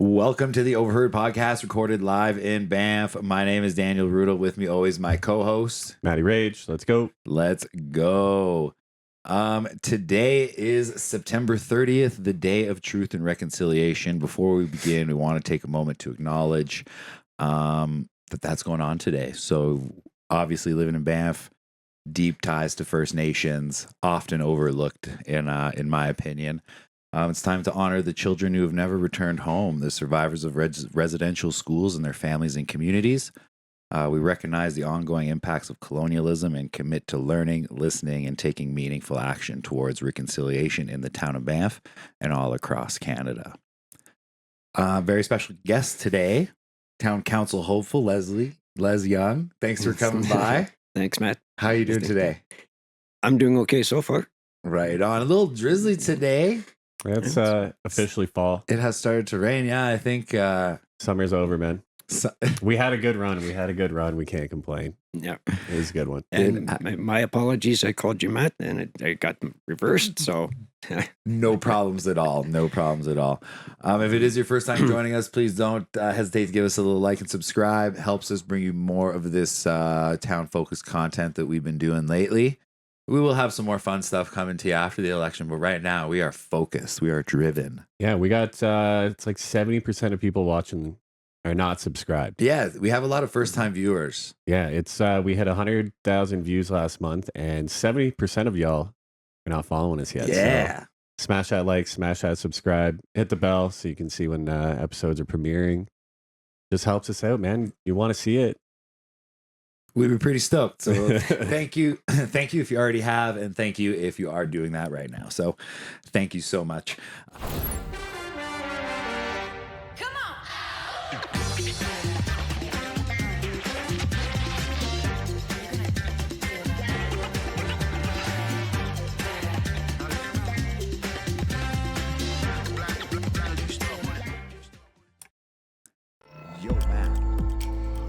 Welcome to the Overheard Podcast, recorded live in Banff. My name is Daniel Rudel. With me always my co-host, Matty Rage. Let's go. Let's go. Today is September 30th, the day of truth and reconciliation. Before we begin, we want to take a moment to acknowledge that's going on today. So obviously living in Banff, deep ties to First Nations, often overlooked in my opinion. It's time to honor the children who have never returned home, the survivors of residential schools and their families and communities. We recognize the ongoing impacts of colonialism and commit to learning, listening, and taking meaningful action towards reconciliation in the town of Banff and all across Canada. Very special guest today, Town Council hopeful Lesley Young. Thanks for coming by. Thanks, Matt. How are you doing today? I'm doing okay so far. Right on. A little drizzly today. It's officially fall. It has started to rain. Yeah, I think summer's over, man. We had a good run. We can't complain. Yeah. It was a good one. And my apologies. I called you Matt and I got reversed. So no problems at all. No problems at all. If it is your first time joining us, please don't hesitate to give us a little like and subscribe. Helps us bring you more of this town-focused content that we've been doing lately. We will have some more fun stuff coming to you after the election, but right now we are focused. We are driven. Yeah, we got it's like 70% of people watching are not subscribed. Yeah, we have a lot of first-time viewers. Yeah, it's we had 100,000 views last month, and 70% of y'all are not following us yet. Yeah. So smash that like, smash that subscribe, hit the bell so you can see when episodes are premiering. Just helps us out, man. You want to see it. We'd be pretty stoked. So thank you. Thank you if you already have, and thank you if you are doing that right now. So thank you so much. Come on. Yo, man.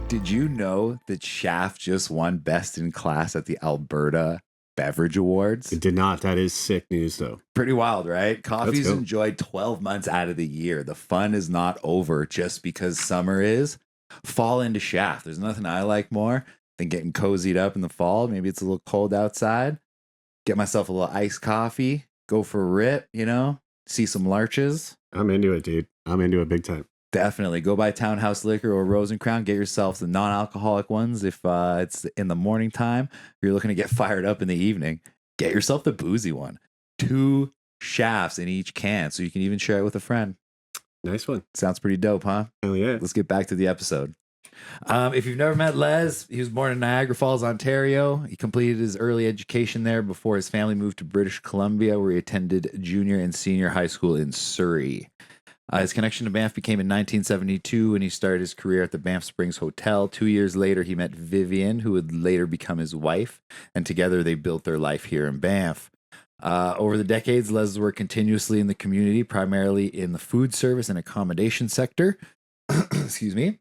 Did you know that Shaft just won Best in Class at the Alberta Beverage Awards? It did not. That is sick news, though. Pretty wild, right? Coffee's go. enjoyed 12 months out of the year. The fun is not over just because summer is. Fall into Shaft. There's nothing I like more than getting cozied up in the fall. Maybe it's a little cold outside. Get myself a little iced coffee. Go for a rip, see some larches. I'm into it, dude. I'm into it big time. Definitely. Go buy Townhouse Liquor or Rose and Crown. Get yourself the non-alcoholic ones if it's in the morning time. If you're looking to get fired up in the evening, get yourself the boozy one. 2 shafts in each can, so you can even share it with a friend. Nice one. Sounds pretty dope, huh? Hell yeah. Let's get back to the episode. If you've never met Les, he was born in Niagara Falls, Ontario. He completed his early education there before his family moved to British Columbia, where he attended junior and senior high school in Surrey. His connection to Banff became in 1972 when he started his career at the Banff Springs Hotel. 2 years later, he met Vivian, who would later become his wife, and together they built their life here in Banff. Over the decades, Les worked continuously in the community, primarily in the food service and accommodation sector. Excuse me.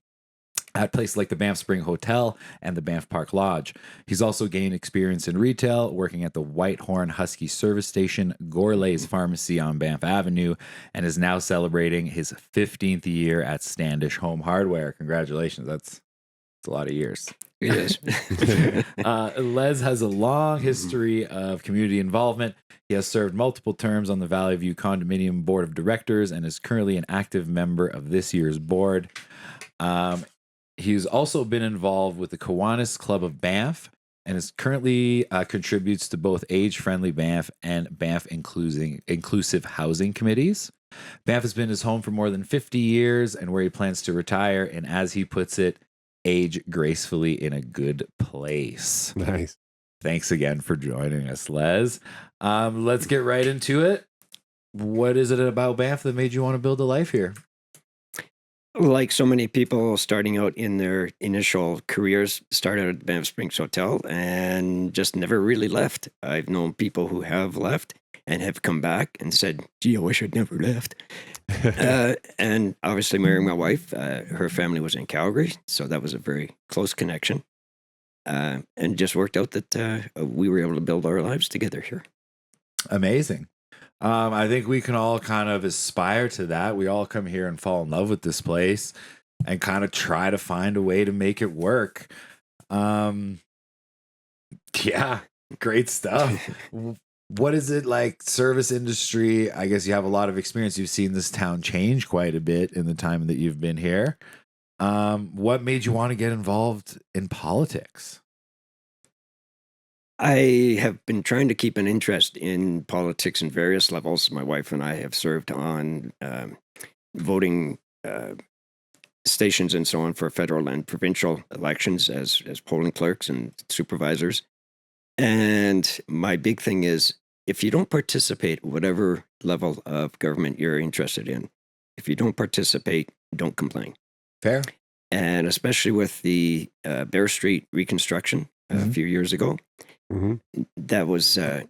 At places like the Banff Spring Hotel and the Banff Park Lodge. He's also gained experience in retail, working at the Whitehorn Husky Service Station, Gourlay's Pharmacy on Banff Avenue, and is now celebrating his 15th year at Standish Home Hardware. Congratulations. That's a lot of years. It is. Les has a long history of community involvement. He has served multiple terms on the Valley View Condominium Board of Directors and is currently an active member of this year's board. He's also been involved with the Kiwanis Club of Banff and is currently contributes to both Age-Friendly Banff and Banff Inclusive Housing Committees. Banff has been his home for more than 50 years and where he plans to retire, and as he puts it, age gracefully in a good place. Nice. Thanks again for joining us, Les. Let's get right into it. What is it about Banff that made you want to build a life here? Like so many people starting out in their initial careers, started at Banff Springs Hotel and just never really left. I've known people who have left and have come back and said, gee, I wish I'd never left. And obviously marrying my wife, her family was in Calgary, so that was a very close connection. And just worked out that we were able to build our lives together here. Amazing. I think we can all kind of aspire to that. We all come here and fall in love with this place and kind of try to find a way to make it work. Yeah, great stuff. What is it like, service industry? I guess you have a lot of experience. You've seen this town change quite a bit in the time that you've been here. What made you want to get involved in politics? I have been trying to keep an interest in politics in various levels. My wife and I have served on voting stations and so on for federal and provincial elections as polling clerks and supervisors. And my big thing is, if you don't participate, whatever level of government you're interested in, if you don't participate, don't complain. Fair. And especially with the Bear Street reconstruction a few years ago, that was a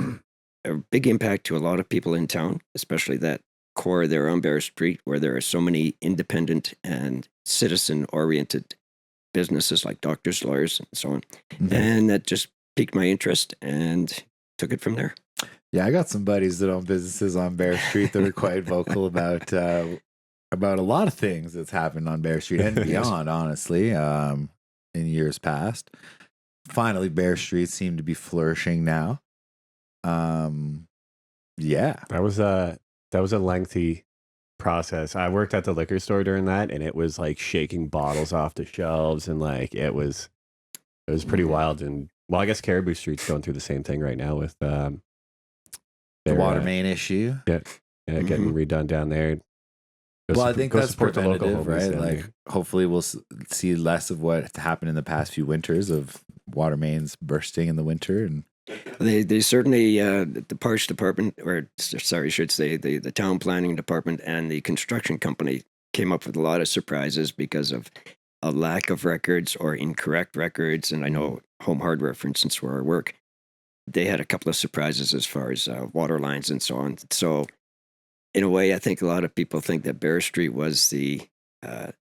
big impact to a lot of people in town, especially that core there on Bear Street, where there are so many independent and citizen-oriented businesses like doctors, lawyers, and so on. And that just piqued my interest and took it from there. Yeah, I got some buddies that own businesses on Bear Street that are quite vocal about a lot of things that's happened on Bear Street and beyond, honestly, in years past. Finally, Bear Street seemed to be flourishing now. Yeah. That was a lengthy process. I worked at the liquor store during that, and it was like shaking bottles off the shelves, and like it was pretty wild. And well, I guess Caribou Street's going through the same thing right now with the water main issue. Getting redone down there. Well, I think that's support the local preventative, homies right? down Like, there. hopefully we'll see less of what happened in the past few winters of water mains bursting in the winter. And they certainly, the Parks Department, or sorry, I should say the Town Planning Department and the construction company came up with a lot of surprises because of a lack of records or incorrect records. And I know Home Hardware, for instance, where I work, they had a couple of surprises as far as water lines and so on. So in a way, I think a lot of people think that Bear Street was the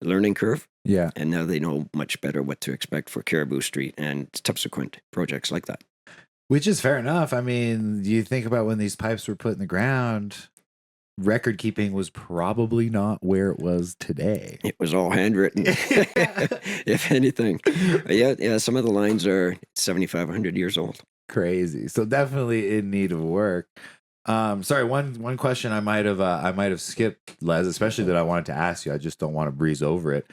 learning curve. yeah. And now they know much better what to expect for Caribou Street and subsequent projects like that. Which is fair enough. I mean, you think about when these pipes were put in the ground, record keeping was probably not where it was today. It was all handwritten, if anything. Yeah, some of the lines are 7,500 years old. Crazy. So definitely in need of work. Sorry, one question I might have skipped, Les, especially that I wanted to ask you. I just don't want to breeze over it.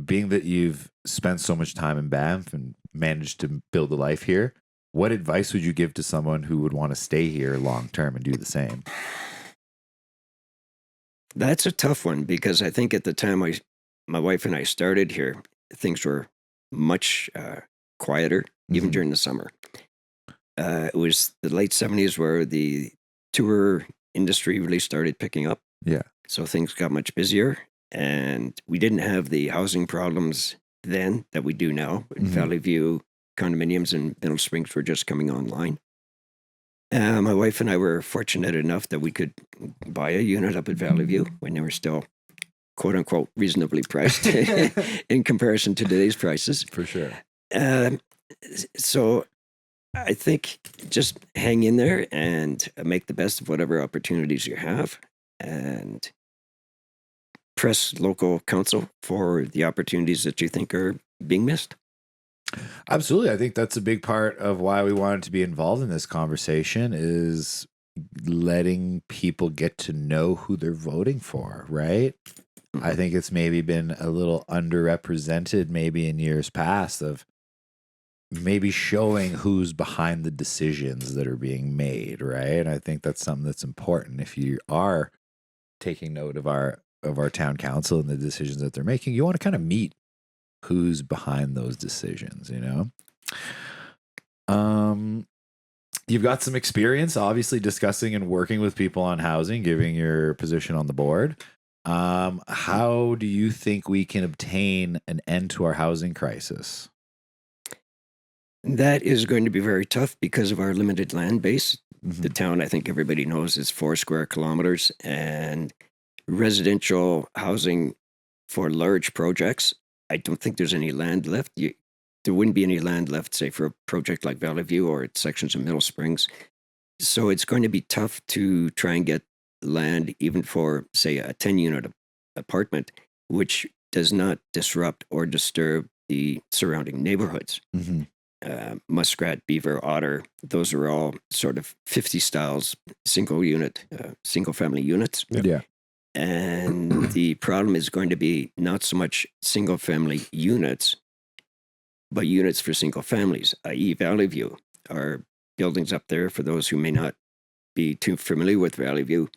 Being that you've spent so much time in Banff and managed to build a life here, what advice would you give to someone who would want to stay here long term and do the same? That's a tough one because I think at the time my wife and I started here, things were much quieter, even during the summer. It was the late 70s where the tour industry really started picking up. Yeah. So things got much busier, and we didn't have the housing problems then that we do now. Valley View condominiums in Middle Springs were just coming online. My wife and I were fortunate enough that we could buy a unit up at Valley View when they were still, quote unquote, reasonably priced in comparison to today's prices. For sure. So I think just hang in there and make the best of whatever opportunities you have, and press local council for the opportunities that you think are being missed. Absolutely. I think that's a big part of why we wanted to be involved in this conversation, is letting people get to know who they're voting for, right? I think it's maybe been a little underrepresented maybe in years past, of maybe showing who's behind the decisions that are being made, right? And I think that's something that's important. If you are taking note of our town council and the decisions that they're making, you want to kind of meet who's behind those decisions, you know? You've got some experience, obviously, discussing and working with people on housing, giving your position on the board. How do you think we can obtain an end to our housing crisis? That is going to be very tough because of our limited land base. The town, I think everybody knows, is 4 square kilometers, and residential housing for large projects, I don't think there's any land left. There wouldn't be any land left, say, for a project like Valley View or sections of Middle Springs. So it's going to be tough to try and get land even for, say, a 10-unit apartment, which does not disrupt or disturb the surrounding neighborhoods. Mm-hmm. Muskrat, beaver, otter, those are all sort of 50 styles, single family units. Yep. Yeah. And the problem is going to be not so much single family units, but units for single families, i.e. Valley View. Our buildings up there, for those who may not be too familiar with Valley View,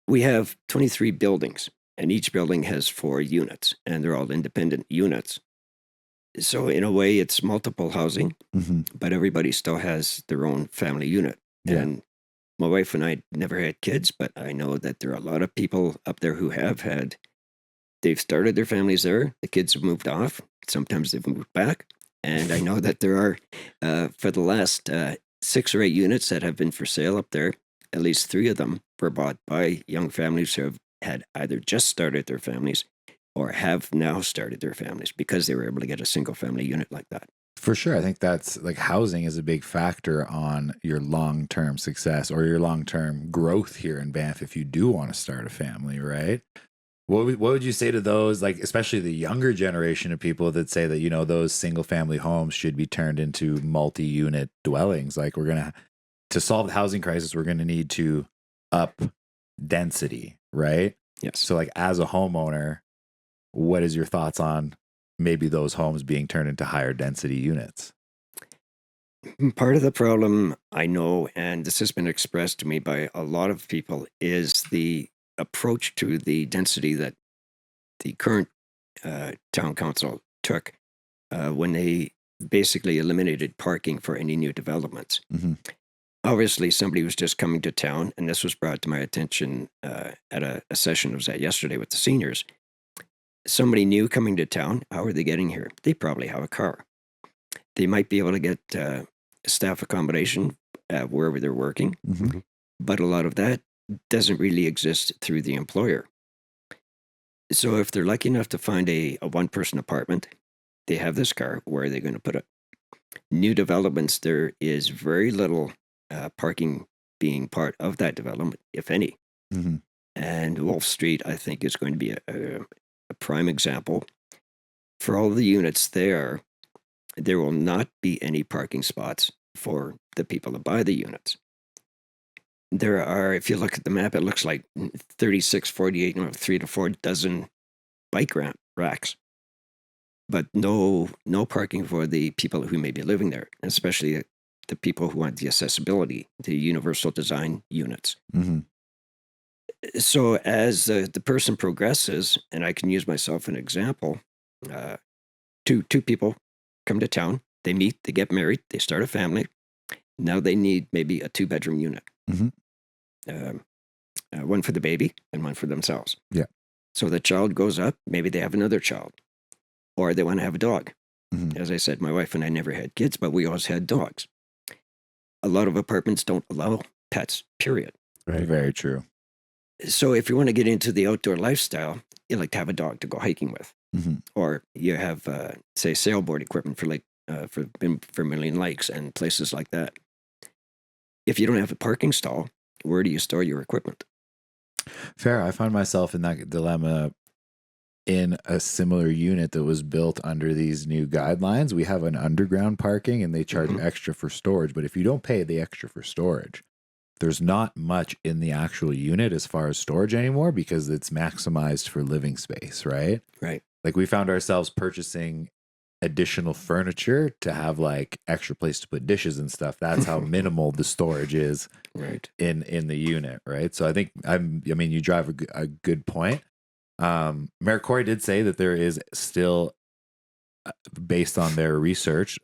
we have 23 buildings, and each building has 4 units, and they're all independent units. So in a way, it's multiple housing, Mm-hmm. but everybody still has their own family unit. Yeah. And my wife and I never had kids, but I know that there are a lot of people up there who have had. They've started their families there. The kids have moved off. Sometimes they've moved back. And I know that there are, for the last 6 or 8 units that have been for sale up there, at least 3 of them were bought by young families who have had either just started their families or have now started their families because they were able to get a single family unit like that. For sure. I think that's like housing is a big factor on your long-term success or your long-term growth here in Banff if you do want to start a family, right? What would you say to those, like especially the younger generation of people that say that, you know, those single-family homes should be turned into multi-unit dwellings? Like to solve the housing crisis, we're going to need to up density, right? Yes. So like as a homeowner, what is your thoughts on maybe those homes being turned into higher density units? Part of the problem I know, and this has been expressed to me by a lot of people, is the approach to the density that the current town council took when they basically eliminated parking for any new developments. Mm-hmm. Obviously, somebody was just coming to town, and this was brought to my attention at a session I was at yesterday with the seniors. Somebody new coming to town, how are they getting here? They probably have a car. They might be able to get staff accommodation wherever they're working, Mm-hmm. but a lot of that doesn't really exist through the employer. So if they're lucky enough to find a one-person apartment, they have this car, where are they going to put it? New developments, there is very little parking being part of that development, if any. Mm-hmm. And Wolf Street, I think, is going to be a prime example. For all the units there will not be any parking spots for the people that buy the units. There are, if you look at the map, it looks like 36, 48, 3 to 4 dozen bike racks, but no parking for the people who may be living there, especially the people who want the accessibility, the universal design units. Mm-hmm. So as the person progresses, and I can use myself as an example, two people come to town, they meet, they get married, they start a family. Now they need maybe a 2-bedroom unit. Mm-hmm. One for the baby and one for themselves. Yeah. So the child grows up, maybe they have another child, or they want to have a dog. Mm-hmm. As I said, my wife and I never had kids, but we always had dogs. A lot of apartments don't allow pets, period. Right. Very true. So if you want to get into the outdoor lifestyle, you like to have a dog to go hiking with, Mm-hmm. or you have, say, sailboard equipment for Vermilion Lakes and places like that. If you don't have a parking stall, where do you store your equipment? Fair. I find myself in that dilemma in a similar unit that was built under these new guidelines. We have an underground parking and they charge Mhm. extra for storage. But if you don't pay the extra for storage, there's not much in the actual unit as far as storage anymore because it's maximized for living space, right? Right. Like we found ourselves purchasing additional furniture to have like extra place to put dishes and stuff. That's how minimal the storage is Right. in the unit, right? So I think I mean you drive a good point. Mayor Corey did say that there is still, based on their research,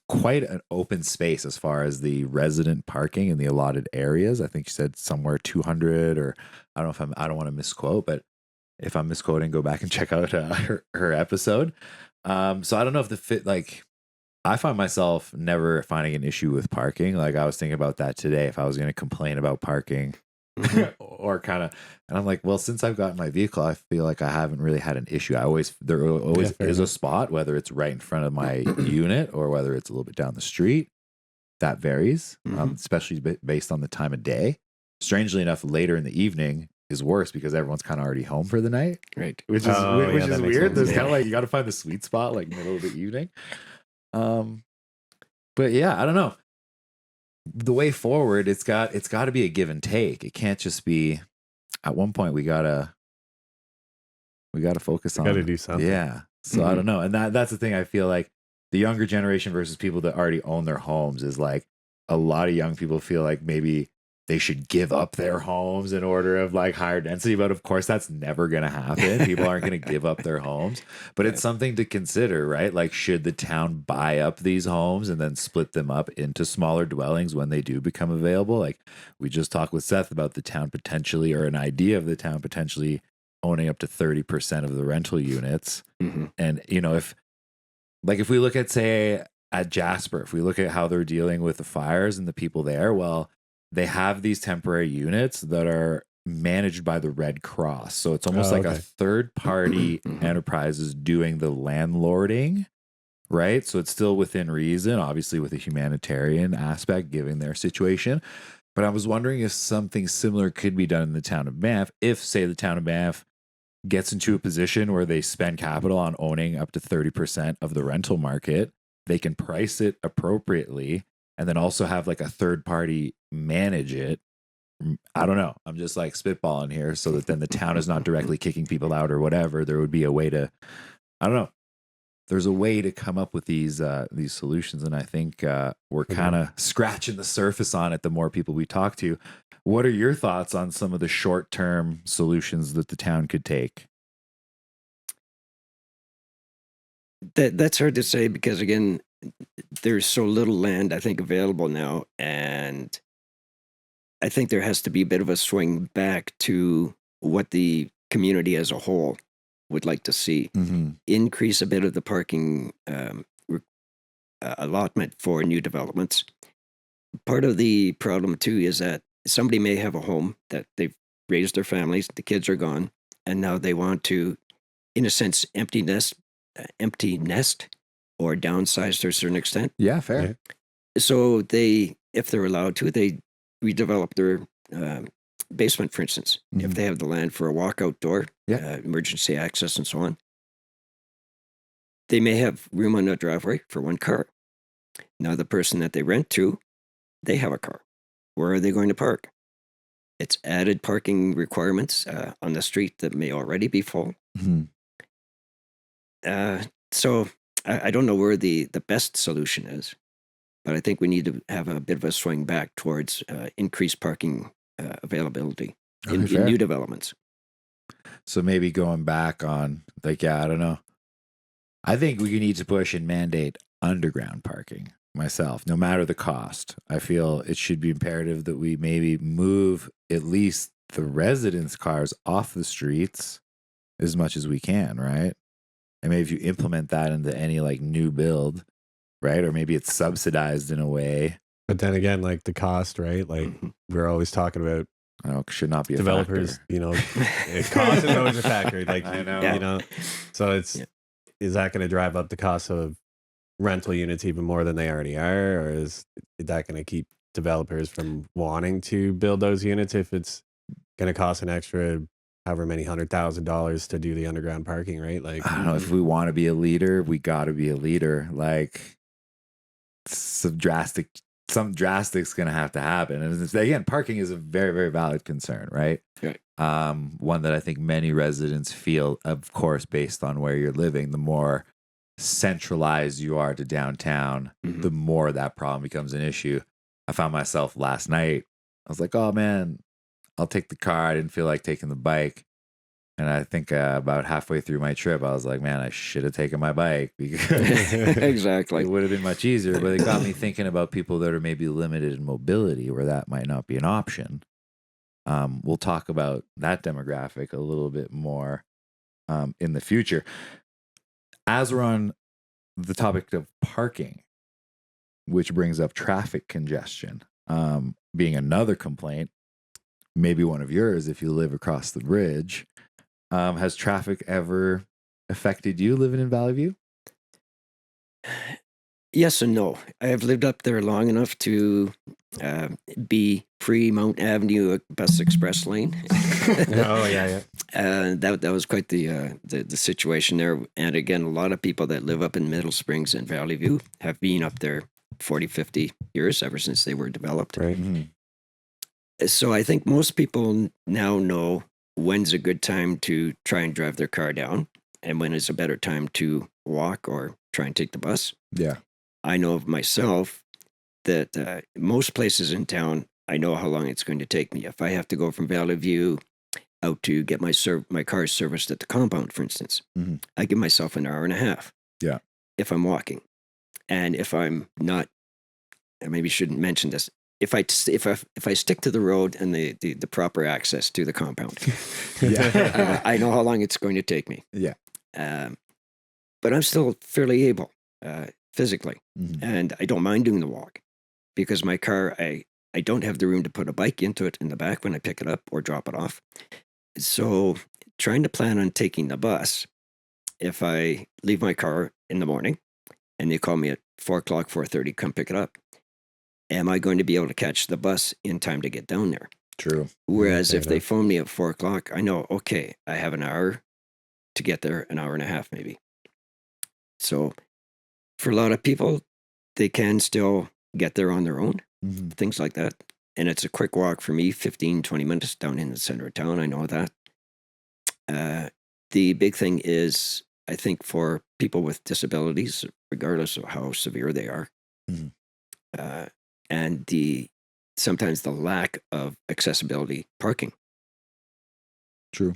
quite an open space as far as the resident parking in the allotted areas. I think she said somewhere 200, or I don't know if I don't want to misquote, but if I'm misquoting, go back and check out her episode. So I don't know if the fit, like, I find myself never finding an issue with parking. Like I was thinking about that today, if I was going to complain about parking or kind of, and I'm like, well, since I've got my vehicle, I feel like I haven't really had an issue. There always fair is a enough. spot, whether it's right in front of my unit or whether it's a little bit down the street. that varies, Mhm. especially based on the time of day. Strangely enough, later in the evening is worse because everyone's kind of already home for the night, Right. which is Oh, which yeah, is that makes weird. sense. There's Yeah. kind of like you got to find the sweet spot, like middle of the evening. But yeah, I don't know. The way forward, it's got to be a give and take. It can't just be. At one point, we gotta focus on. Got to do something. Yeah. So I Mhm. don't know, and that's the thing. I feel like the younger generation versus people that already own their homes is like a lot of young people feel like maybe they should give up their homes in order of like higher density, but of course that's never going to happen. People aren't going to give up their homes, but it's something to consider, right? Like, should the town buy up these homes and then split them up into smaller dwellings when they do become available? Like, we just talked with Seth about the town potentially, or an idea of the town potentially owning up to 30% of the rental units. Mhm. And if we look at, say, at Jasper, if we look at how they're dealing with the fires and the people there, well, they have these temporary units that are managed by the Red Cross. So it's almost Oh, like a okay. third party Mhm. enterprise is doing the landlording, right? So it's still within reason, obviously with a humanitarian aspect given their situation. But I was wondering if something similar could be done in the town of Banff, if, say, the town of Banff gets into a position where they spend capital on owning up to 30% of the rental market, they can price it appropriately and then also have like a third party manage it. I don't know. I'm just like spitballing here so that then the town is not directly kicking people out or whatever. There would be a way to, I don't know. There's a way to come up with these solutions, and I think we're kind of scratching the surface on it. The more people we talk to, what are your thoughts on some of the short-term solutions that the town could take? That's hard to say because again, there's so little land I think available now, and I think there has to be a bit of a swing back to what the community as a whole would like to see. Mm-hmm. Increase a bit of the parking allotment for new developments. Part of the problem too is that somebody may have a home that they've raised their families, the kids are gone, and now they want to, in a sense, empty nest or downsize to a certain extent. Yeah, fair. So they, if they're allowed to, they redevelop their basement, for instance, if Mhm. they have the land for a walkout door, Yeah. emergency access, and so on. They may have room on their driveway for one car. Now, the person that they rent to, they have a car. Where are they going to park? It's added parking requirements on the street that may already be full. Mhm. So I don't know where the best solution is, but I think we need to have a bit of a swing back towards increased parking availability in Okay, fair. new developments. So maybe going back on, like, yeah, I don't know. I think we need to push and mandate underground parking myself, no matter the cost. I feel it should be imperative that we maybe move at least the residents' cars off the streets as much as we can, right? And maybe if you implement that into any like new build, right? Or maybe it's subsidized in a way. But then again, like the cost, right? Like Mhm. we're always talking about I don't know, should not be a developers, factor. you know, cost is always a factor. Like, I know. Yeah. you know, so it's, Yeah. is that going to drive up the cost of rental units even more than they already are? Or is that going to keep developers from wanting to build those units if it's going to cost an extra however many $100,000 to do the underground parking, right? Like, I don't know, if we want to be a leader, we got to be a leader. Like, some drastic's going to have to happen. And again, parking is a very, very valid concern, right? Right. One that I think many residents feel, of course, based on where you're living, the more centralized you are to downtown, Mhm. the more that problem becomes an issue. I found myself last night, I was like, oh man, I'll take the car. I didn't feel like taking the bike. And I think about halfway through my trip, I was like, man, I should have taken my bike because Exactly. it would have been much easier. But it got me thinking about people that are maybe limited in mobility where that might not be an option. We'll talk about that demographic a little bit more in the future. As we're on the topic of parking, which brings up traffic congestion, being another complaint, maybe one of yours if you live across the bridge. Has traffic ever affected you living in Valley View? Yes and no. I have lived up there long enough to be pre-Mount Avenue Bus Express Lane. Oh yeah. That was quite the situation there. And again, a lot of people that live up in Middle Springs and Valley View have been up there 40, 50 years, ever since they were developed. Right. Mhm. So I think most people now know when's a good time to try and drive their car down and when is a better time to walk or try and take the bus. Yeah. I know of myself that most places in town, I know how long it's going to take me. If I have to go from Valley View out to get my car serviced at the compound, for instance, Mhm. I give myself an hour and a half. Yeah. If I'm walking, and if I'm not, I maybe shouldn't mention this. If I stick to the road and the proper access to the compound, Yeah. I know how long it's going to take me. Yeah. But I'm still fairly able physically, Mhm. and I don't mind doing the walk because my car, I don't have the room to put a bike into it in the back when I pick it up or drop it off. So trying to plan on taking the bus, if I leave my car in the morning and they call me at 4:00, 4:30, come pick it up, am I going to be able to catch the bus in time to get down there? True. Whereas fair if they enough. phone me at 4:00, I know, okay, I have an hour to get there, an hour and a half maybe. So for a lot of people, they can still get there on their own, Mhm. things like that. And it's a quick walk for me, 15, 20 minutes down in the center of town. I know that. The big thing is, I think, for people with disabilities, regardless of how severe they are, Mhm. and sometimes the lack of accessibility parking. True.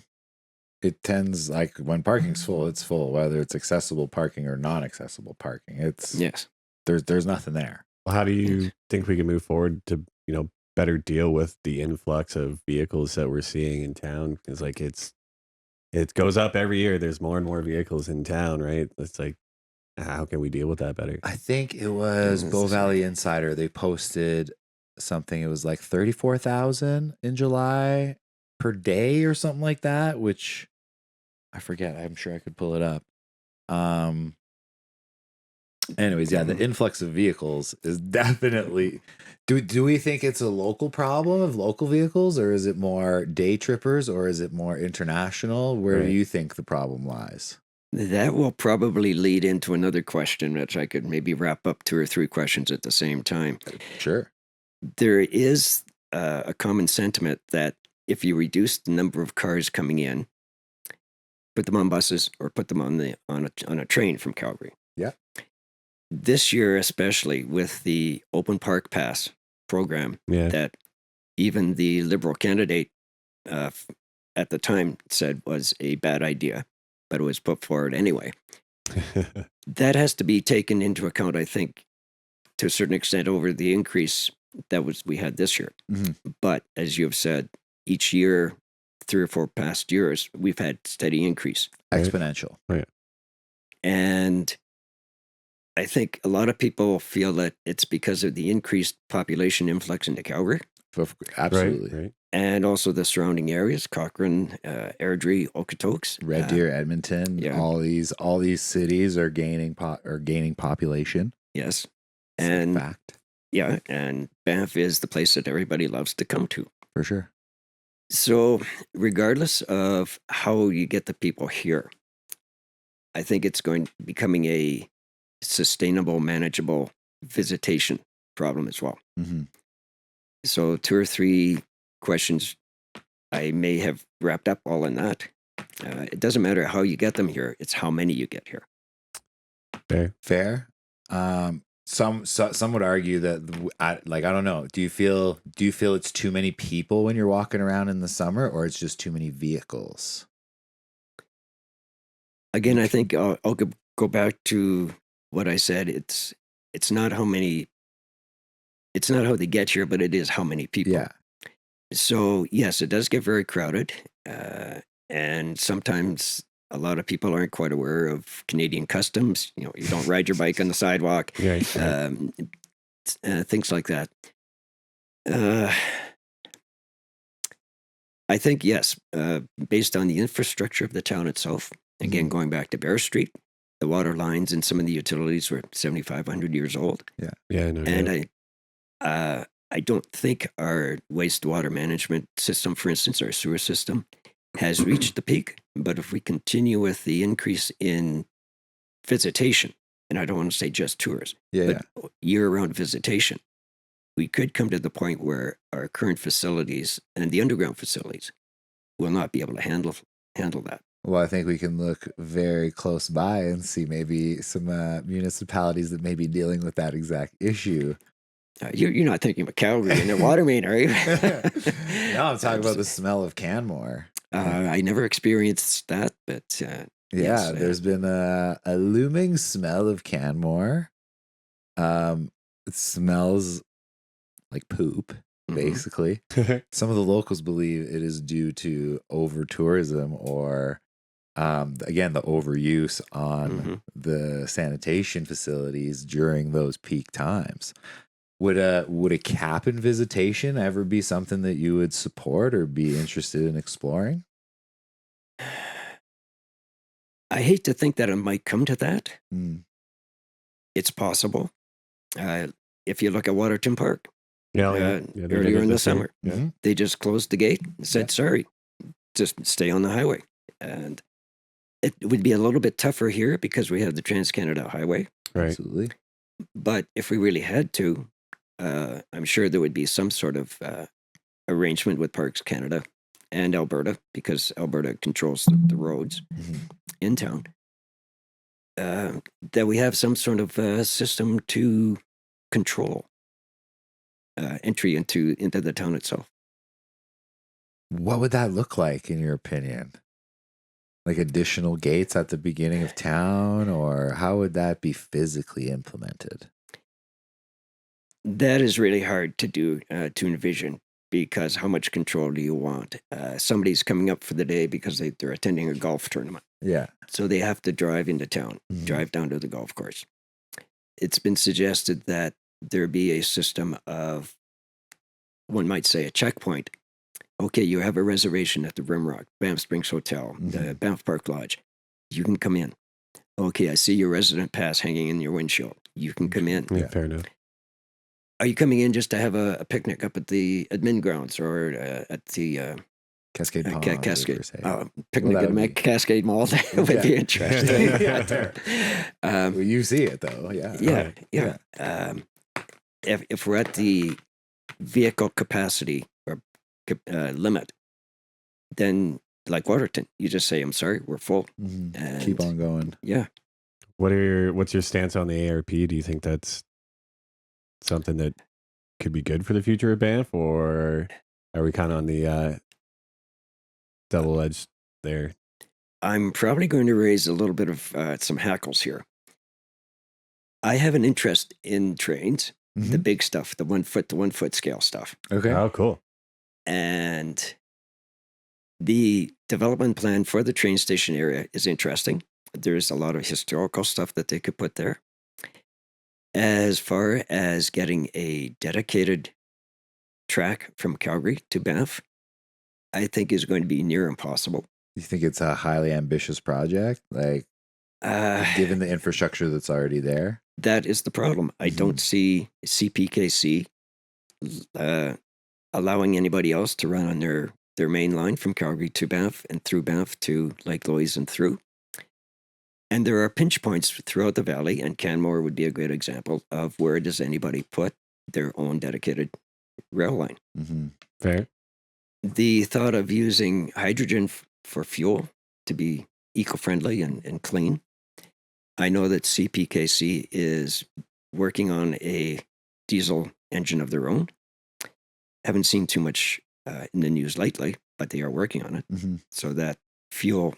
It tends, like, when parking's full, it's full, whether it's accessible parking or non-accessible parking. It's Yes. there's nothing there. Well, how do you think we can move forward to better deal with the influx of vehicles that we're seeing in town? Because like it goes up every year. There's more and more vehicles in town, right? It's like, how can we deal with that better? I think it was This Bow is- Valley Insider. They posted something. It was like 34,000 in July per day or something like that, which I forget. I'm sure I could pull it up. Anyways, yeah, the influx of vehicles is definitely. Do we think it's a local problem of local vehicles, or is it more day trippers, or is it more international? Where do Right. you think the problem lies? That will probably lead into another question, which I could maybe wrap up 2 or 3 questions at the same time. Sure. There is a common sentiment that if you reduce the number of cars coming in, put them on buses or put them on a train from Calgary. Yeah. This year, especially with the Open Park Pass program, Yeah. that even the Liberal candidate at the time said was a bad idea, but it was put forward anyway. That has to be taken into account, I think, to a certain extent over the increase that we had this year. Mhm. But as you have said, each year, 3 or 4 past years, we've had steady increase. Right. Exponential. And I think a lot of people feel that it's because of the increased population influx into Calgary Absolutely. Right. and also the surrounding areas, Cochrane, Airdrie, Okotoks. Red Deer, Edmonton, yeah. all these cities are gaining population. Yes. It's a And fact yeah, and Banff is the place that everybody loves to come to. for sure. So, regardless of how you get the people here, I think it's becoming a sustainable, manageable visitation problem as well. Hmm. So, 2 or 3 questions I may have wrapped up all in that. It doesn't matter how you get them here; it's how many you get here. Fair. Some would argue that I don't know. Do you feel it's too many people when you're walking around in the summer, or it's just too many vehicles? Again, I think I'll go back to what I said. It's not how many. It's not how they get here, but it is how many people. Yeah. So yes, it does get very crowded, and sometimes a lot of people aren't quite aware of Canadian customs. You don't ride your bike on the sidewalk, Right. things like that. I think yes, based on the infrastructure of the town itself. Again, going back to Bear Street, the water lines and some of the utilities were 7,500 years old. Yeah, no And doubt. I don't think our wastewater management system, for instance, our sewer system, has reached the peak. But if we continue with the increase in visitation, and I don't want to say just tours, Yeah. but year-round visitation, we could come to the point where our current facilities and the underground facilities will not be able to handle that. Well, I think we can look very close by and see maybe some municipalities that may be dealing with that exact issue. You're not thinking about Calgary and their water main, are you? No, I'm talking about the smell of Canmore. I never experienced that, but Yeah, yes, there's been a looming smell of Canmore. It smells like poop, basically. Some of the locals believe it is due to over-tourism or, again, the overuse on the sanitation facilities during those peak times. Would a cap in visitation ever be something that you would support or be interested in exploring? I hate to think that it might come to that. Mm. It's possible. If you look at Waterton Park, Yeah, they did earlier it in the this year. summer, Mhm. they just closed the gate and said, sorry, just stay on the highway. And it would be a little bit tougher here because we have the Trans-Canada Highway. Right. Absolutely. But if we really had to, I'm sure there would be some sort of arrangement with Parks Canada and Alberta, because Alberta controls the roads Mhm. in town, that we have some sort of system to control entry into the town itself. What would that look like, in your opinion? Like additional gates at the beginning of town, or how would that be physically implemented? That is really hard to do, to envision, because how much control do you want? Somebody's coming up for the day because they're attending a golf tournament. Yeah. So they have to drive into town, Mhm. drive down to the golf course. It's been suggested that there be a system of, one might say, a checkpoint. Okay, you have a reservation at the Rimrock, Banff Springs Hotel, the Banff Park Lodge. You can come in. Okay, I see your resident pass hanging in your windshield. You can come in. Yeah, fair enough. Are you coming in just to have a picnic up at the admin grounds or at the Cascade Pond. Cascade? per se. Picnic Well, at that the would be- Cascade Mall? That would be Yeah. interesting. Yeah. Well, you see it though. Yeah. Yeah. If we're at the vehicle capacity or limit, then like Waterton, you just say, I'm sorry, we're full. Mhm. And Keep on going. Yeah. What's your stance on the ARP? Do you think that's something that could be good for the future of Banff, or are we kind of on the double edged there? I'm probably going to raise a little bit of some hackles here. I have an interest in trains, the big stuff, the 1 foot to 1 foot scale stuff. Okay. Oh, cool. And the development plan for the train station area is interesting. There's a lot of historical stuff that they could put there. As far as getting a dedicated track from Calgary to Banff, I think is going to be near impossible. You think it's a highly ambitious project, like given the infrastructure that's already there? That is the problem. I don't see CPKC allowing anybody else to run on their main line from Calgary to Banff and through Banff to Lake Louise and through. And there are pinch points throughout the valley, and Canmore would be a great example of where does anybody put their own dedicated rail line. Mm-hmm. Fair. The thought of using hydrogen for fuel to be eco-friendly and clean. I know that CPKC is working on a diesel engine of their own. Haven't seen too much in the news lately, but they are working on it. Mm-hmm. So that fuel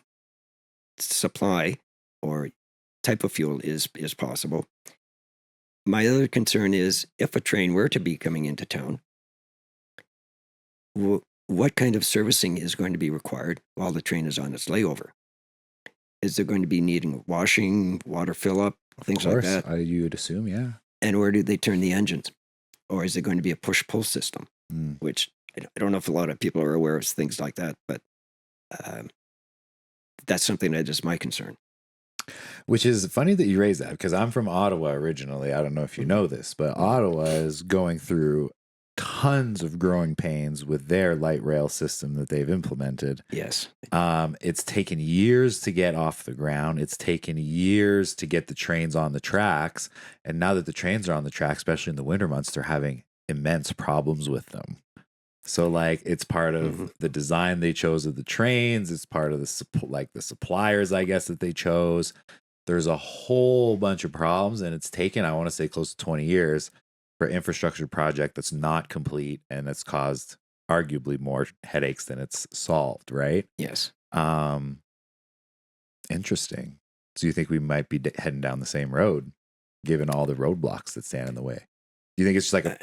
supply or type of fuel is possible. My other concern is if a train were to be coming into town, what kind of servicing is going to be required while the train is on its layover? Is there going to be needing washing, water fill up, things like that? You would assume, yeah. And where do they turn the engines? Or is it going to be a push-pull system? Which I don't know if a lot of people are aware of things like that, but that's something that is my concern. Which is funny that you raise that because I'm from Ottawa originally. I don't know if you know this, but Ottawa is going through tons of growing pains with their light rail system that they've implemented. Yes. It's taken years to get off the ground. It's taken years to get the trains on the tracks. And now that the trains are on the track, especially in the winter months, they're having immense problems with them. So like it's part of the design they chose of the trains. It's part of the suppliers, I guess, that they chose. There's a whole bunch of problems, and it's taken, I want to say, close to 20 years for an infrastructure project that's not complete and that's caused arguably more headaches than it's solved, right? Yes. Interesting. So you think we might be heading down the same road, given all the roadblocks that stand in the way? Do you think it's just like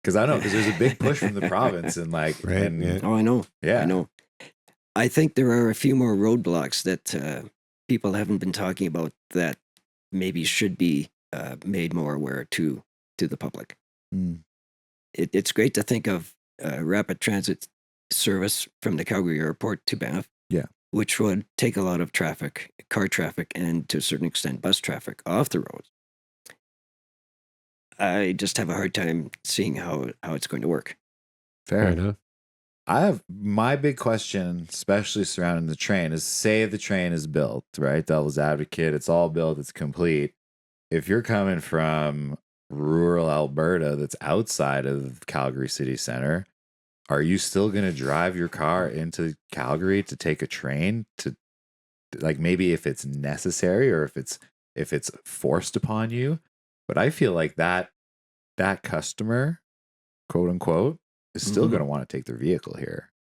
because I know because there's a big push from the province and like, Right, and yeah. Oh, I know. yeah, I know. I think there are a few more roadblocks that people haven't been talking about that maybe should be made more aware to the public. Mm. It's great to think of rapid transit service from the Calgary airport to Banff. Yeah. Which would take a lot of traffic, car traffic, and to a certain extent, bus traffic off the roads. I just have a hard time seeing how it's going to work. fair. Fair enough. I have my big question, especially surrounding the train, is say the train is built, right? Devil's advocate, it's all built, it's complete. If you're coming from rural Alberta that's outside of Calgary City Center, are you still going to drive your car into Calgary to take a train to, like, maybe if it's necessary or if it's forced upon you? But I feel like that customer, quote unquote, is still going to want to take their vehicle here.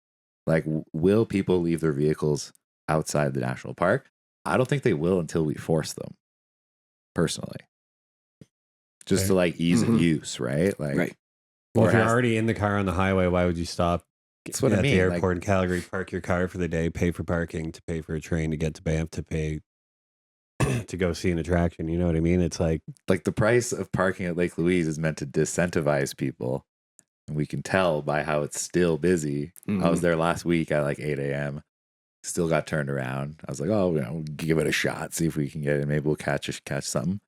Like, will people leave their vehicles outside the national park? I don't think they will until we force them, personally. Just to like ease of use, right? Like, Right. Well, if you're has- already in the car on the highway, why would you stop That's what I at mean. the like- airport in Calgary, park your car for the day, pay for parking, to pay for a train to get to Banff, to pay to go see an attraction? You know what I mean? It's like, the price of parking at Lake Louise is meant to disincentivize people. And we can tell by how it's still busy. I was there last week at like 8 a.m. Still got turned around. I was like, oh, we'll give it a shot, see if we can get it. Maybe we'll catch something.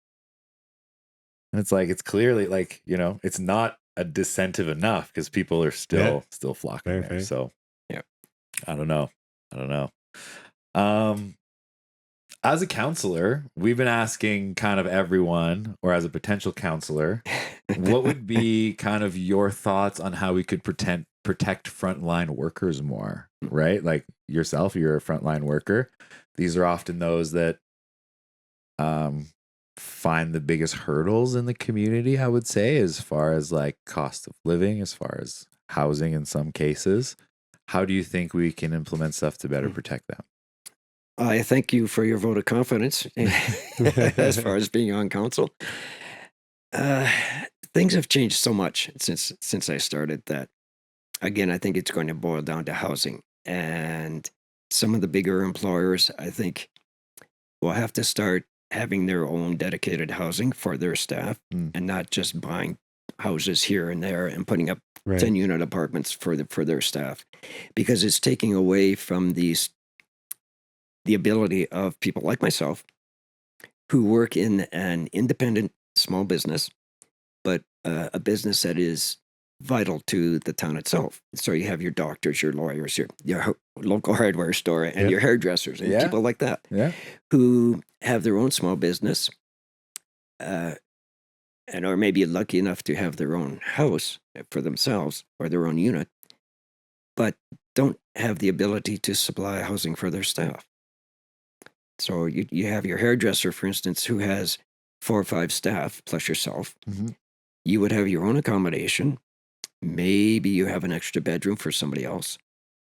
And it's like, it's clearly like, it's not a disincentive enough because people are still flocking Fair, there. fair. So Yeah. I don't know. As a counselor, we've been asking kind of everyone, or as a potential counselor, what would be kind of your thoughts on how we could protect frontline workers more, right? Like yourself, you're a frontline worker. These are often those that find the biggest hurdles in the community, I would say, as far as like cost of living, as far as housing in some cases. How do you think we can implement stuff to better protect them? I thank you for your vote of confidence as far as being on council. Things have changed so much since I started that, again, I think it's going to boil down to housing. And some of the bigger employers, I think, will have to start having their own dedicated housing for their staff and not just buying houses here and there and putting up 10-unit apartments for their staff, because it's taking away from the ability of people like myself who work in an independent small business, but a business that is vital to the town itself. So you have your doctors, your lawyers, your local hardware store, and your hairdressers and people like that who have their own small business and are maybe lucky enough to have their own house for themselves or their own unit, but don't have the ability to supply housing for their staff. So you have your hairdresser, for instance, who has 4 or 5 staff plus yourself. You would have your own accommodation. Maybe you have an extra bedroom for somebody else,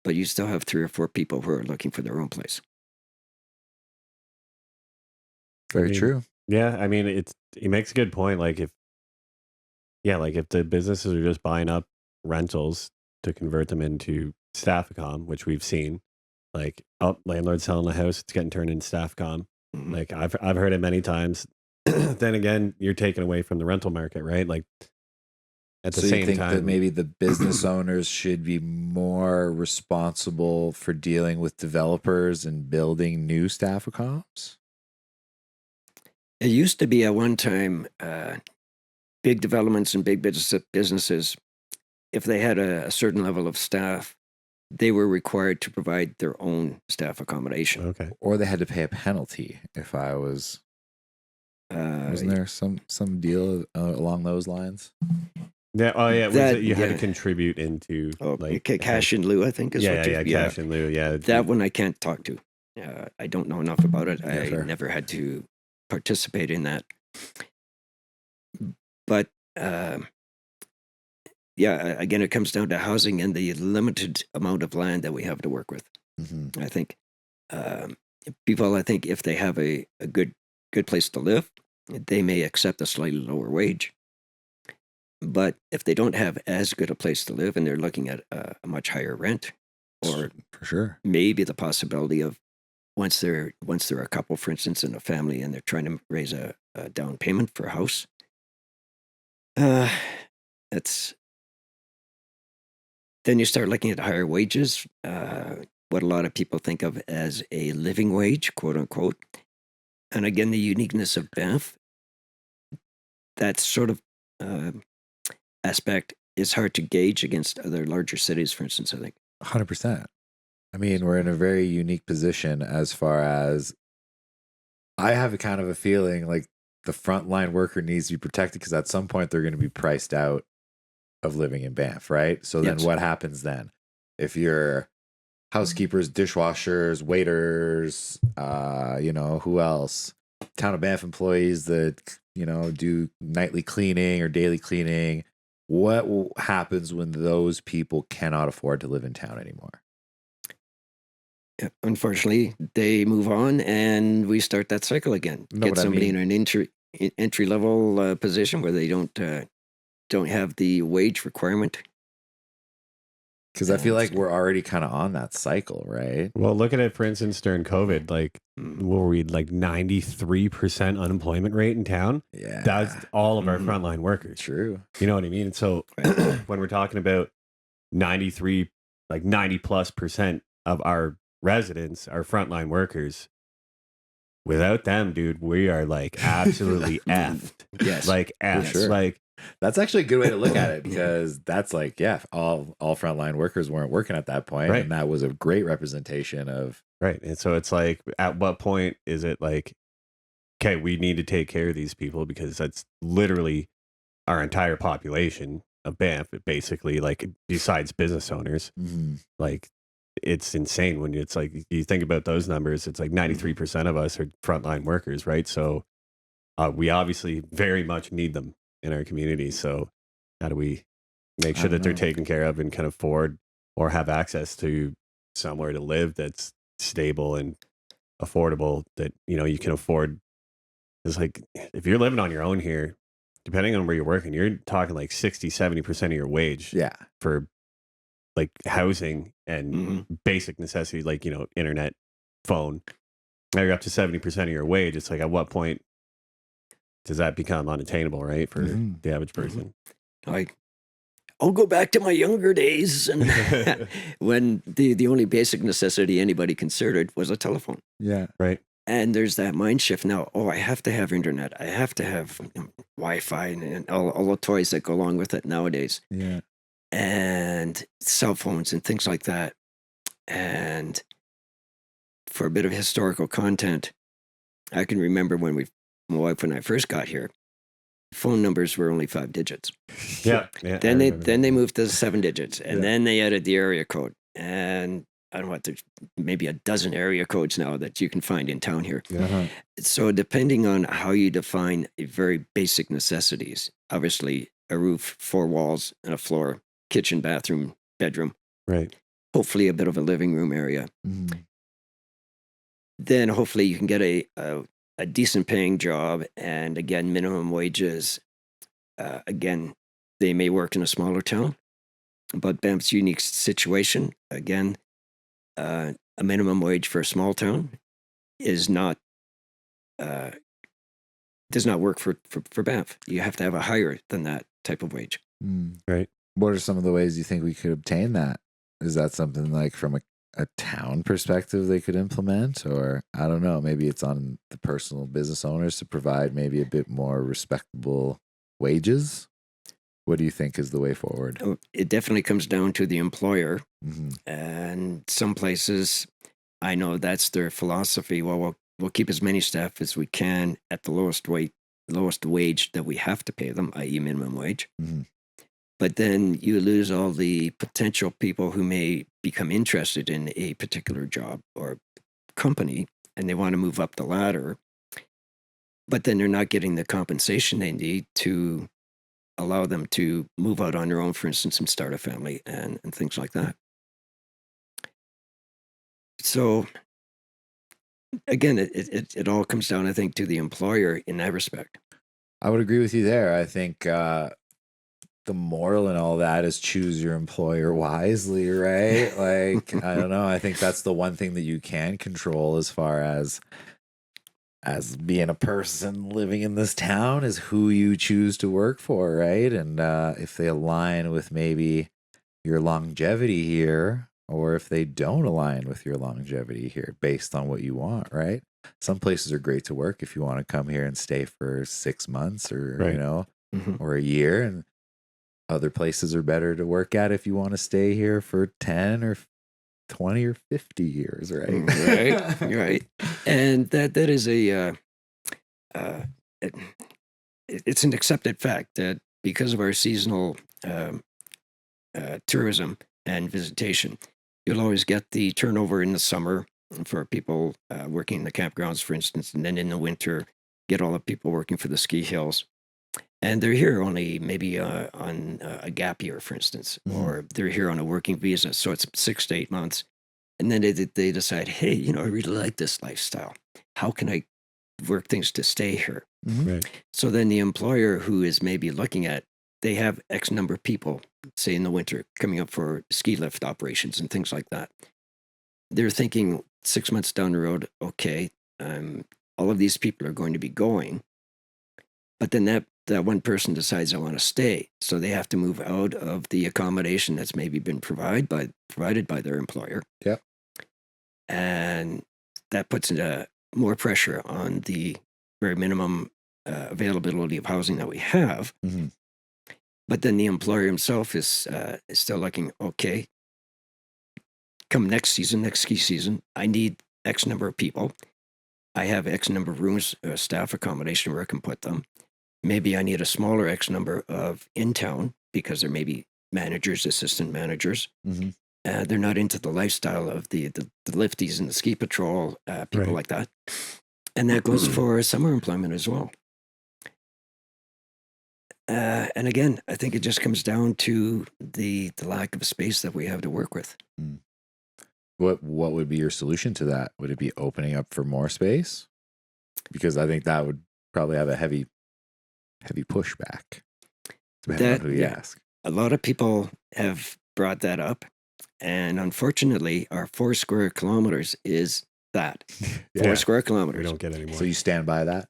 but you still have 3 or 4 people who are looking for their own place. Very true. Yeah, I mean, it makes a good point. Like if the businesses are just buying up rentals to convert them into staff accom, which we've seen, like, landlord's selling a house, it's getting turned into staff accom. Like I've heard it many times. Then again, you're taken away from the rental market, right? Like at the So same you think time, that maybe the business owners should be more responsible for dealing with developers and building new staff accoms? It used to be at one time, big developments and big businesses, if they had a certain level of staff, they were required to provide their own staff accommodation. Okay. Or they had to pay a penalty if I was. Wasn't there some deal along those lines? Yeah. Oh, yeah. It was That- that you had to yeah. contribute into Cash in lieu, I think is what cash in lieu. Yeah. That one I can't talk to. I don't know enough about it. Yeah, I fair. never had to participate in that. But again, it comes down to housing and the limited amount of land that we have to work with. Mm-hmm. I think people, if they have a good place to live, they may accept a slightly lower wage. But if they don't have as good a place to live and they're looking at a much higher rent, or For sure. maybe the possibility of once they're a couple, for instance, in a family, and they're trying to raise a down payment for a house, it's then you start looking at higher wages, what a lot of people think of as a living wage, quote unquote. And again, the uniqueness of Banff, that sort of aspect is hard to gauge against other larger cities, for instance, I think. 100%. I mean, we're in a very unique position as far as I have a kind of a feeling like the frontline worker needs to be protected because at some point they're going to be priced out of living in Banff, right? So then Yes. what happens then? If you're housekeepers, dishwashers, waiters, who else? Town of Banff employees that, do nightly cleaning or daily cleaning. What happens when those people cannot afford to live in town anymore? Yeah, unfortunately, they move on, and we start that cycle again. Know Get what I somebody mean? in an entry level position where they don't have the wage requirement. Because I feel Yeah, like we're already kind of on that cycle, right? Well, look at it, for instance, during COVID, like, what were we, like 93% unemployment rate in town? Yeah. That's all of our Mhm. frontline workers. true. You know what I mean? So when we're talking about 90 plus percent of our residents are frontline workers, without them, dude, we are like absolutely effed. Yes. Like effed. sure. Like, That's actually a good way to look at it because that's like, all frontline workers weren't working at that point, Right. and that was a great representation of. right. And so it's like, at what point is it like, okay, we need to take care of these people because that's literally our entire population of Banff, basically, like, besides business owners. Like, it's insane when it's like, you think about those numbers, it's like 93% of us are frontline workers, right? So we obviously very much need them in our community. So how do we make I sure don't that they're know. taken care of and can afford or have access to somewhere to live that's stable and affordable, that, you can afford? It's like, if you're living on your own here, depending on where you're working, you're talking like 60-70% of your wage Yeah. for like housing and Mhm. basic necessities, like, internet, phone. Now you're up to 70% of your wage. It's like, at what point does that become unattainable, right, for Mhm. the average person? I'll go back to my younger days, and when the only basic necessity anybody considered was a telephone. Yeah. Right. And there's that mind shift now. Oh, I have to have internet. I have to have Wi-Fi and all the toys that go along with it nowadays, Yeah. and cell phones and things like that. And for a bit of historical content, I can remember when my wife and I first got here, phone numbers were only 5 digits. Yeah. Then they moved to 7 digits, and Yeah. then they added the area code. And I don't know what, there's maybe a dozen area codes now that you can find in town here. Uh-huh. So depending on how you define very basic necessities, obviously a roof, 4 walls, and a floor, kitchen, bathroom, bedroom, Right. hopefully a bit of a living room area. Mhm. Then hopefully you can get a decent paying job, and again, minimum wages. Again, they may work in a smaller town, but Banff's unique situation, again, a minimum wage for a small town is not does not work for Banff. You have to have a higher than that type of wage. Mm. Right. What are some of the ways you think we could obtain that? Is that something like from a town perspective they could implement? Or I don't know, maybe it's on the personal business owners to provide maybe a bit more respectable wages. What do you think is the way forward? It definitely comes down to the employer. Mm-hmm. And some places, I know that's their philosophy. Well, we'll keep as many staff as we can at the lowest wage that we have to pay them, i.e., minimum wage. Mm-hmm. But then you lose all the potential people who may become interested in a particular job or company, and they want to move up the ladder. But then they're not getting the compensation they need to allow them to move out on their own, for instance, and start a family and things like that. So again, it all comes down, I think, to the employer in that respect. I would agree with you there. I think the moral in all that is choose your employer wisely, right? Like, I don't know. I think that's the one thing that you can control as far as being a person living in this town is who you choose to work for, right? And if they align with maybe your longevity here, or if they don't align with your longevity here based on what you want, right? Some places are great to work if you want to come here and stay for 6 months or, Mhm. or a year. And other places are better to work at if you want to stay here for 10 or 20 or 50 years, right? Right. And that is it's an accepted fact that because of our seasonal tourism and visitation, you'll always get the turnover in the summer for people working in the campgrounds, for instance, and then in the winter, get all the people working for the ski hills. And they're here only maybe on a gap year, for instance, or they're here on a working visa. So it's 6 to 8 months. And then they decide, hey, I really like this lifestyle. How can I work things to stay here? Mm-hmm. Right. So then the employer who is maybe looking at, they have X number of people, say in the winter, coming up for ski lift operations and things like that. They're thinking 6 months down the road, okay, all of these people are going to be going. But then that one person decides I want to stay. So they have to move out of the accommodation that's maybe been provided by their employer. Yep. And that puts more pressure on the very minimum availability of housing that we have. Mm-hmm. But then the employer himself is still looking, okay, come next ski season, I need X number of people. I have X number of rooms, staff accommodation where I can put them. Maybe I need a smaller X number of in town because there may be managers, assistant managers. Mm-hmm. They're not into the lifestyle of the lifties and the ski patrol, people like that. And that goes for summer employment as well. And again, I think it just comes down to the lack of space that we have to work with. What would be your solution to that? Would it be opening up for more space? Because I think that would probably have a heavy pushback. Depending on who you ask. A lot of people have brought that up. And unfortunately, our 4 square kilometers is that. 4 square kilometers. We don't get any more. So you stand by that?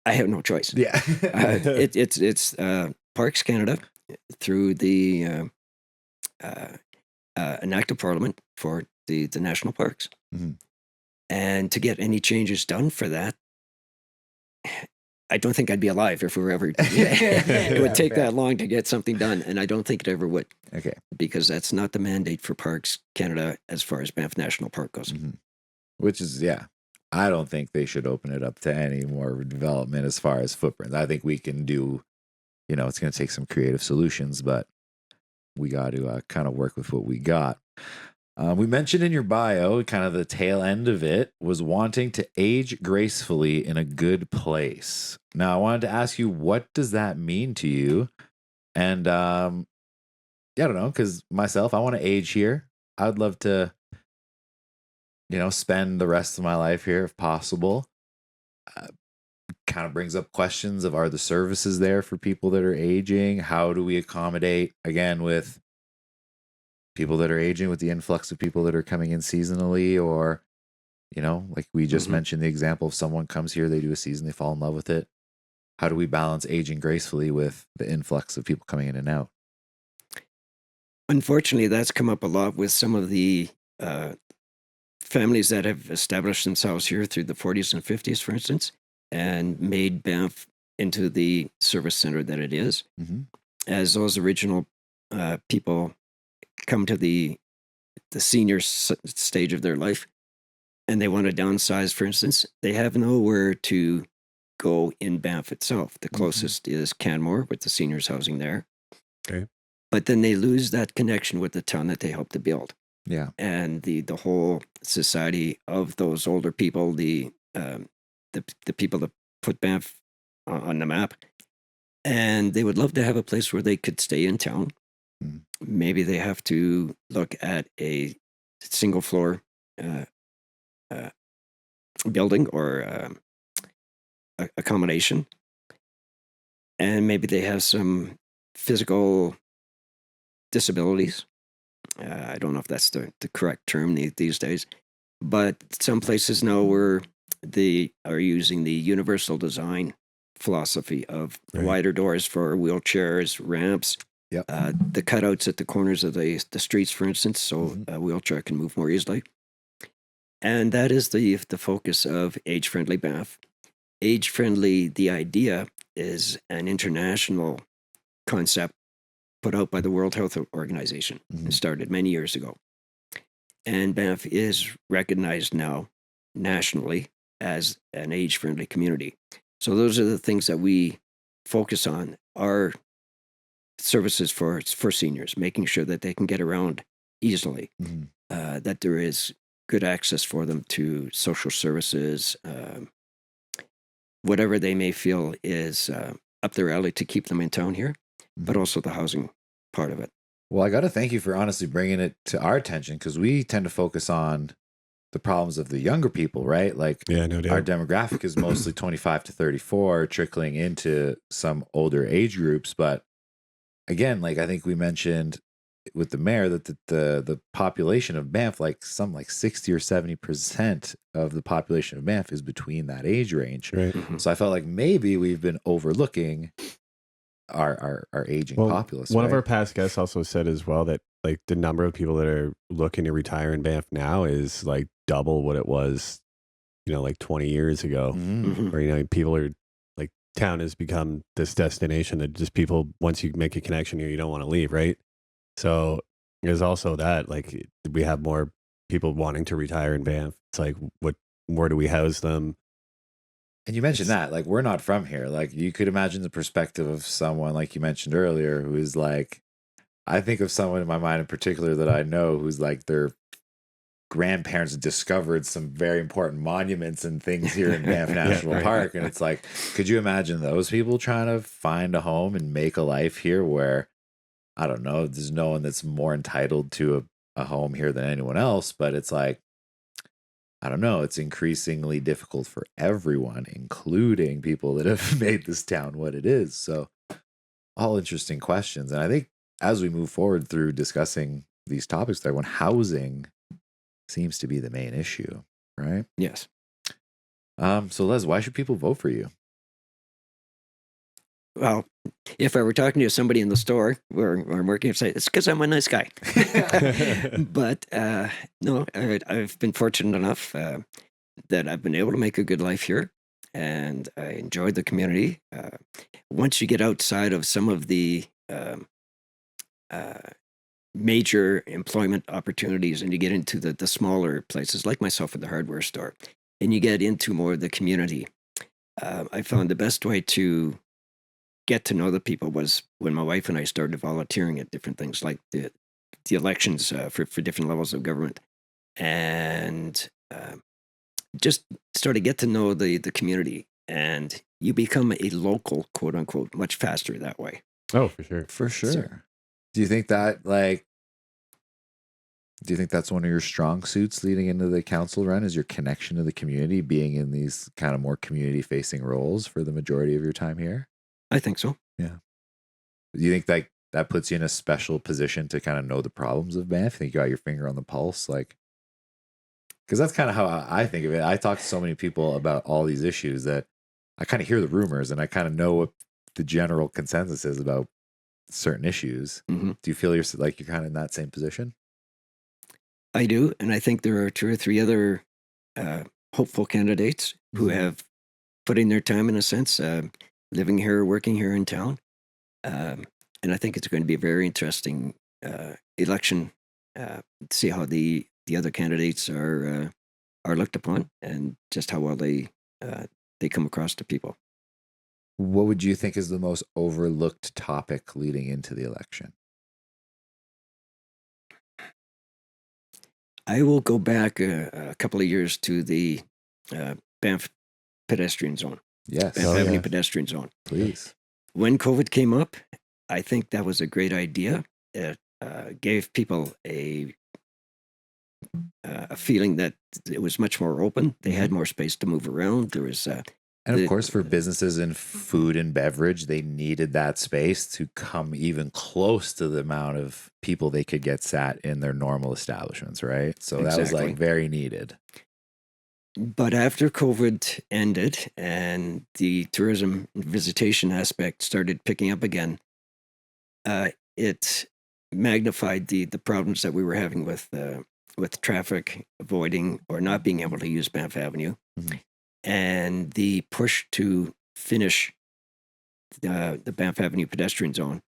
I have no choice. Yeah. It's Parks Canada through the an act of parliament for the national parks. Mm-hmm. And to get any changes done for that, I don't think I'd be alive if we were ever. It would take that long to get something done, and I don't think it ever would. Okay. Because that's not the mandate for Parks Canada as far as Banff National Park goes. Mm-hmm. Which is, I don't think they should open it up to any more development as far as footprints. I think we can do, it's going to take some creative solutions, but we got to kind of work with what we got. We mentioned in your bio, kind of the tail end of it was wanting to age gracefully in a good place. Now, I wanted to ask you, what does that mean to you? And I don't know, because myself, I want to age here. I would love to, spend the rest of my life here if possible. Kind of brings up questions of, are the services there for people that are aging? How do we accommodate, again, with people that are aging, with the influx of people that are coming in seasonally, or, like we just mentioned the example of someone comes here, they do a season, they fall in love with it. How do we balance aging gracefully with the influx of people coming in and out? Unfortunately, that's come up a lot with some of the families that have established themselves here through the 40s and 50s, for instance, and made Banff into the service center that it is. Mm-hmm. As those original people come to the senior stage of their life and they want to downsize, for instance, they have nowhere to go in Banff itself. The closest is Canmore with the seniors housing there. Okay. But then they lose that connection with the town that they helped to build. Yeah. And the whole society of those older people, the people that put Banff on the map, and they would love to have a place where they could stay in town. Mm. Maybe they have to look at a single floor building or accommodation, and maybe they have some physical disabilities. I don't know if that's the correct term these days, but some places now where they are using the universal design philosophy of wider doors for wheelchairs, ramps, Yep. the cutouts at the corners of the streets, for instance, so a wheelchair can move more easily. And that is the focus of Age-Friendly Banff. Age-Friendly, the idea is an international concept put out by the World Health Organization. It started many years ago. And Banff is recognized now nationally as an age-friendly community. So those are the things that we focus on, are services for seniors, making sure that they can get around easily, that there is good access for them to social services, whatever they may feel is up their alley to keep them in town here, but also the housing part of it. Well, I got to thank you for honestly bringing it to our attention, because we tend to focus on the problems of the younger people, right? Like, Yeah, no doubt. our demographic is mostly 25 to 34, trickling into some older age groups. But again, like I think we mentioned with the mayor that the population of Banff, like 60 or 70% of the population of Banff is between that age range. Right. So I felt like maybe we've been overlooking our aging populace. One of right? our past guests also said as well that like the number of people that are looking to retire in Banff now is like double what it was, like 20 years ago. Mhm. Where, people are like, town has become this destination that just people, once you make a connection here, you don't want to leave, right? So there's also that, like, we have more people wanting to retire in Banff. It's like, where do we house them? And you mentioned that, like, we're not from here. Like, you could imagine the perspective of someone, like you mentioned earlier, who is like, I think of someone in my mind in particular that I know who's like their grandparents discovered some very important monuments and things here in Banff National Park. And it's like, could you imagine those people trying to find a home and make a life here where, I don't know, there's no one that's more entitled to a home here than anyone else, but it's like, I don't know, it's increasingly difficult for everyone, including people that have made this town what it is. So all interesting questions. And I think as we move forward through discussing these topics, when housing seems to be the main issue, right? Yes. So Les, why should people vote for you? Well, if I were talking to somebody in the store where I'm working, I'd say, it's because I'm a nice guy. But no, I've been fortunate enough that I've been able to make a good life here, and I enjoyed the community. Once you get outside of some of the major employment opportunities and you get into the smaller places, like myself at the hardware store, and you get into more of the community, I found the best way to get to know the people was when my wife and I started volunteering at different things like the elections for different levels of government, and just started to get to know the community, and you become a local, quote unquote, much faster that way. Oh, for sure. For sure. So- Do you think that that's one of your strong suits leading into the council run, is your connection to the community, being in these kind of more community facing roles for the majority of your time here? I think so. Yeah. Do you think that puts you in a special position to kind of know the problems of Banff? I think you got your finger on the pulse, like, because that's kind of how I think of it. I talk to so many people about all these issues that I kind of hear the rumors and I kind of know what the general consensus is about certain issues. Mm-hmm. Do you feel you're kind of in that same position? I do, and I think there are 2 or 3 other hopeful candidates who have put in their time, in a sense, living here, working here in town, and I think it's going to be a very interesting election. See how the other candidates are looked upon, and just how well they come across to people. What would you think is the most overlooked topic leading into the election? I will go back a couple of years to the Banff pedestrian zone, Yes, Banff Oh, Avenue yeah. pedestrian zone. please. When COVID came up, I think that was a great idea. It gave people a feeling that it was much more open. They had more space to move around. There was And of the- course, for businesses in food and beverage, they needed that space to come even close to the amount of people they could get sat in their normal establishments, right? So that was Exactly. like very needed. But after COVID ended and the tourism and visitation aspect started picking up again, it magnified the problems that we were having with traffic avoiding or not being able to use Banff Avenue, Mhm. and the push to finish the Banff Avenue pedestrian zone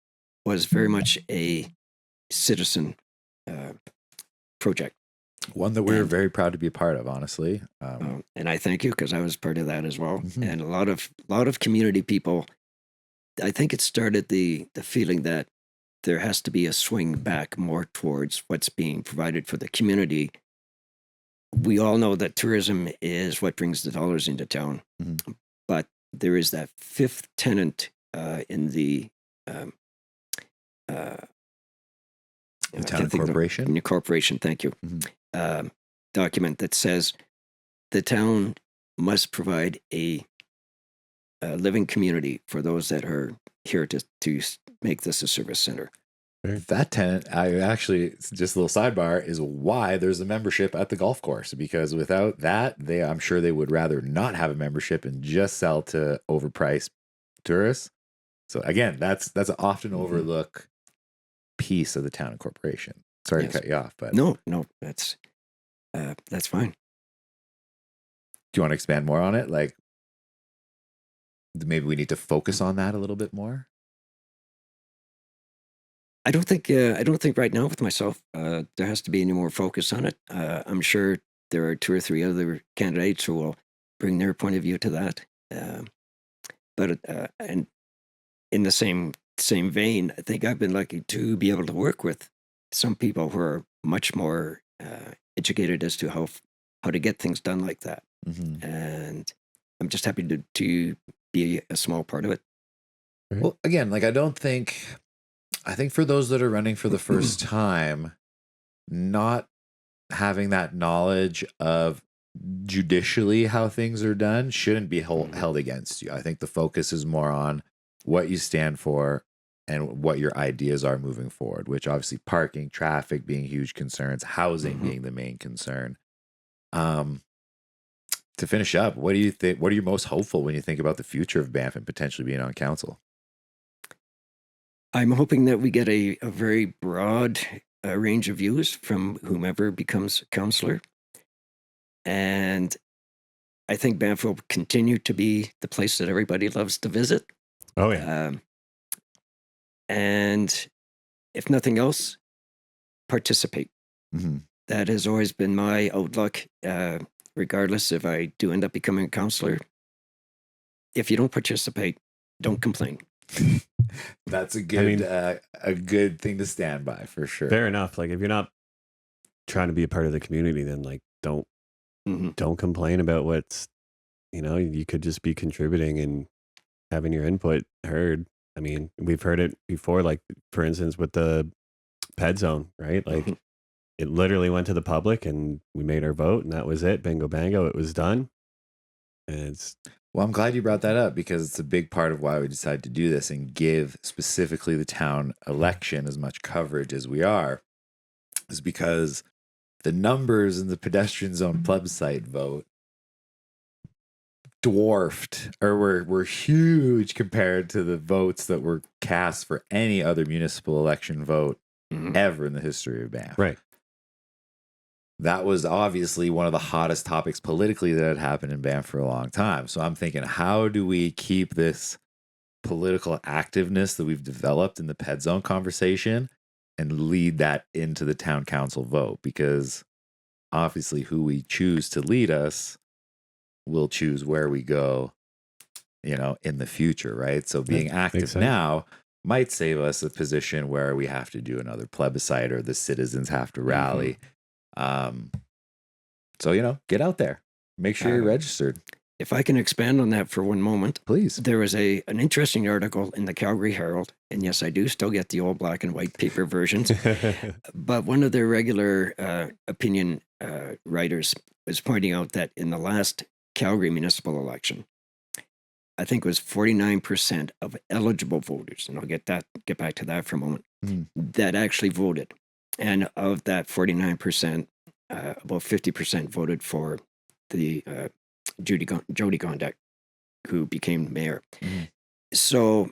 was very much a citizen project. One that we were And- very proud to be a part of, honestly. And I thank you, because I was part of that as well. Mhm. And a lot of community people. I think it started the feeling that there has to be a swing back more towards what's being provided for the community. We all know that tourism is what brings the dollars into town, Mhm. but there is that fifth tenant in the The town corporation. in the corporation. Thank you. Mhm. Document that says the town must provide a living community for those that are here to make this a service center. That tenant, I actually, just a little sidebar, is why there's a membership at the golf course. Because without that, I'm sure they would rather not have a membership and just sell to overpriced tourists. So again, that's an often overlooked piece of the town and corporation. Sorry Yes. to cut you off, but No, that's fine. do you want to expand more on it? Like, maybe we need to focus on that a little bit more. I don't think right now with myself there has to be any more focus on it. I'm sure there are 2 or 3 other candidates who will bring their point of view to that. But and in the same vein, I think I've been lucky to be able to work with some people who are much more educated as to how to get things done like that. Mhm. And I'm just happy to be a small part of it. Well, again, like I think for those that are running for the first time, not having that knowledge of judicially how things are done shouldn't be held against you. I think the focus is more on what you stand for and what your ideas are moving forward, which obviously parking, traffic being huge concerns, housing being the main concern. To finish up, what do you think? What are you most hopeful when you think about the future of Banff and potentially being on council? I'm hoping that we get a very broad range of views from whomever becomes councillor. And I think Banff will continue to be the place that everybody loves to visit. Oh yeah. And if nothing else, participate. Mhm. That has always been my outlook, regardless if I do end up becoming a councillor. If you don't participate, don't complain. That's a good thing to stand by for sure. Fair enough. Like if you're not trying to be a part of the community, then like don't complain about what's, you could just be contributing and having your input heard. I mean, we've heard it before, like for instance with the ped zone, right? Like it literally went to the public and we made our vote and that was it. Bingo bango, it was done. And it's Well, I'm glad you brought that up because it's a big part of why we decided to do this and give specifically the town election as much coverage as we are, is because the numbers in the pedestrian zone plebiscite vote dwarfed or were huge compared to the votes that were cast for any other municipal election vote ever in the history of Banff. right. that was obviously one of the hottest topics politically that had happened in Banff for a long time. So I'm thinking, how do we keep this political activeness that we've developed in the pet zone conversation and lead that into the town council vote? Because obviously who we choose to lead us will choose where we go, in the future, right? So being active now might save us a position where we have to do another plebiscite or the citizens have to rally. So, get out there. Make sure you're registered. If I can expand on that for one moment. Please. There was an interesting article in the Calgary Herald, and yes, I do still get the old black and white paper versions, but one of their regular opinion writers was pointing out that in the last Calgary municipal election, I think it was 49% of eligible voters, and I'll get back to that for a moment, that actually voted. And of that 49%, about 50% voted for the Jody Gondek, who became mayor. So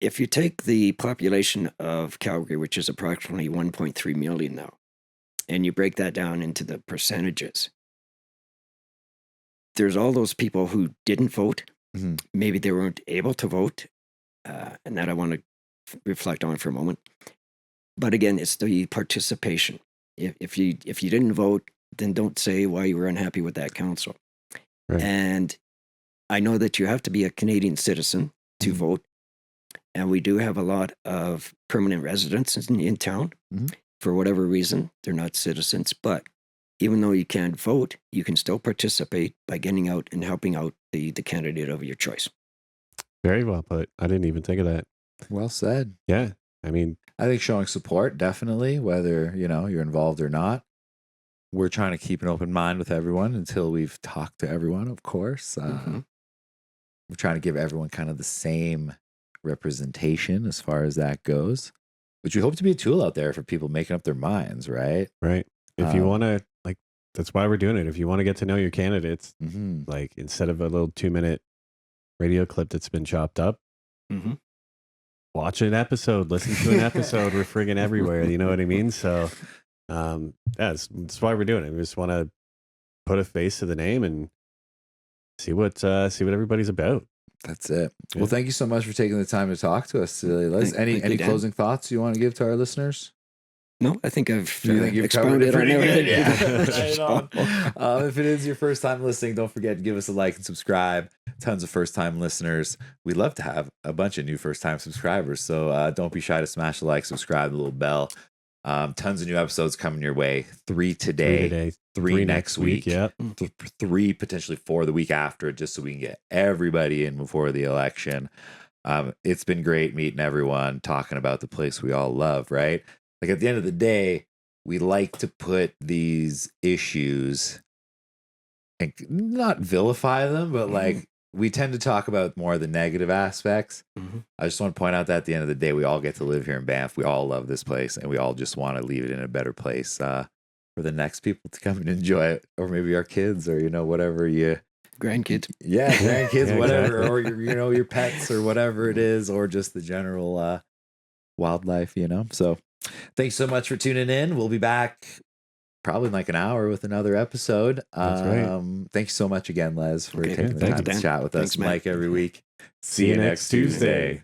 if you take the population of Calgary, which is approximately 1.3 million now, and you break that down into the percentages, there's all those people who didn't vote. Maybe they weren't able to vote, and that I want to reflect on for a moment. But again, it's the participation. If you didn't vote, then don't say why you were unhappy with that council. Right. And I know that you have to be a Canadian citizen to vote, and we do have a lot of permanent residents in town. For whatever reason, they're not citizens, but even though you can't vote, you can still participate by getting out and helping out the candidate of your choice. Very well put. I didn't even think of that. Well said. Yeah. I mean, I think showing support, definitely, whether, you're involved or not. We're trying to keep an open mind with everyone until we've talked to everyone, of course. We're trying to give everyone kind of the same representation as far as that goes, which we hope to be a tool out there for people making up their minds, right? right. If you want to, that's why we're doing it. If you want to get to know your candidates, Mm-hmm. Instead of a little 2-minute radio clip that's been chopped up, watch an episode, listen to an episode. We're friggin' everywhere. You know what I mean? So, that's why we're doing it. We just want to put a face to the name and see what everybody's about. That's it. Yeah. Well, thank you so much for taking the time to talk to us today, Les. Thank you, Any Dan. closing thoughts you want to give to our listeners? No, I think I've You think you've covered it expounded on pretty good? everything. Yeah. Right on. If it is your first time listening, don't forget to give us a like and subscribe. Tons of first time listeners. We'd love to have a bunch of new first time subscribers. So don't be shy to smash the like, subscribe, the little bell. Tons of new episodes coming your way. 3 today, 3 next week. Yep. 3, potentially 4 the week after, just so we can get everybody in before the election. It's been great meeting everyone, talking about the place we all love, right? Like at the end of the day, we like to put these issues and not vilify them, but like we tend to talk about more of the negative aspects. I just want to point out that at the end of the day, we all get to live here in Banff. We all love this place, and we all just want to leave it in a better place for the next people to come and enjoy it, or maybe our kids, or whatever you Grandkids. yeah, grandkids, Yeah, whatever, exactly. or your pets, or whatever it is, or just the general wildlife. So, thanks so much for tuning in. We'll be back probably in like an hour with another episode. That's right. Thank you so much again, Les, for Okay, taking the thank time you, to Dan. chat with us. Thanks, Matt. Mike, every week. See you next Tuesday.